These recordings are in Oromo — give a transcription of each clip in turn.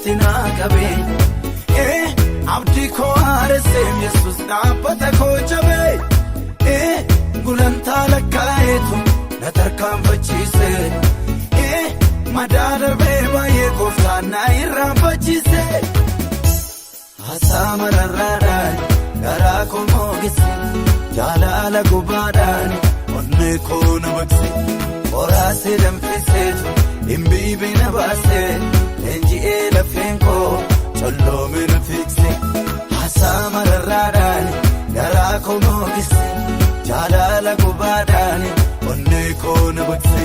tina gabe abdi ko aresem yesus dhaabata ko jabe gulantaa lakkaa'eetu na tarkaanfachiise madaa darbee baay'ee gooftaan na irraanfachiise haasaa mararraadhaan garaa koo moogesse jaalala gubaadhaan onnee koo na baqse qoraasee danfiseetu dhimbiibii na baase leenji'ee lafeen koo colloome na fiigse haasaa mararraadhaan garaa koo moogesse jaalala gubaadhaan onnee koo na baqse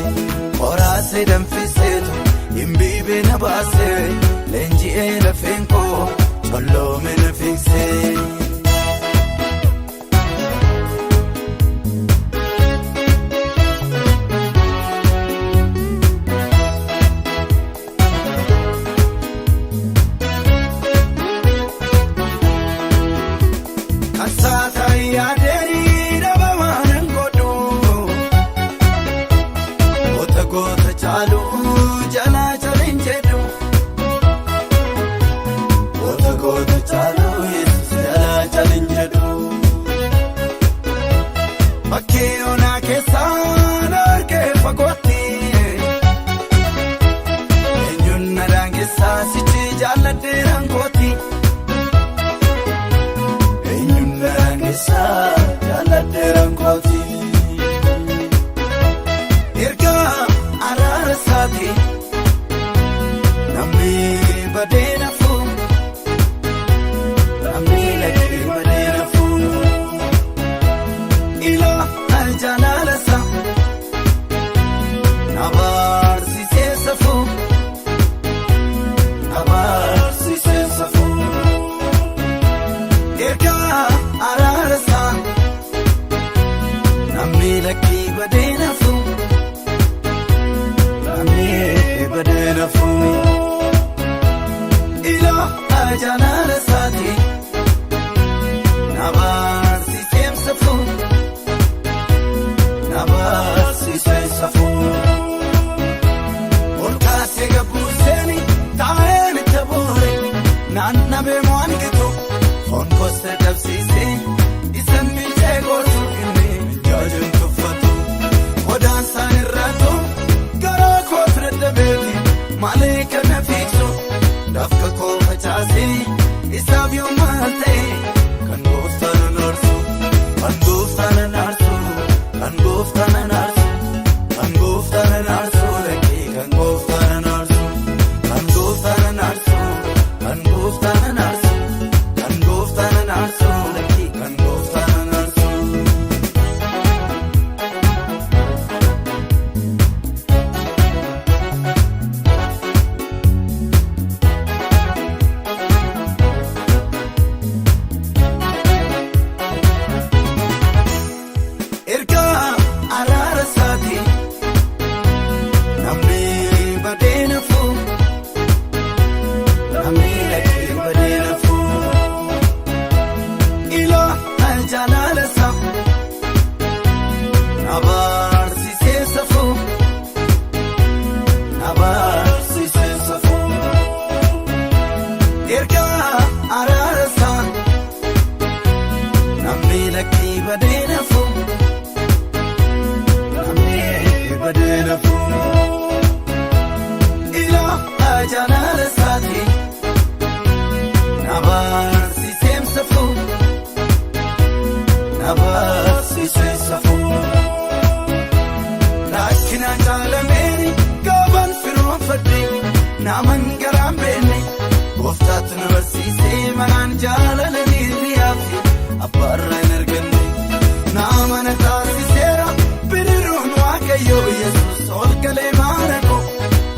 qoraasee danfiseetu dhimbiibii na baase leenji'ee lafeen koo colloome na fiigse.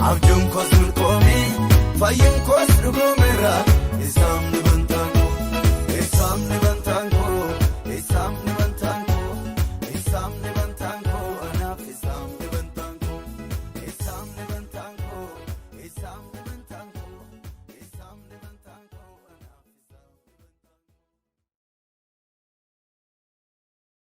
Abjuun kos mulqoomee fayyuun kos dhugoomera.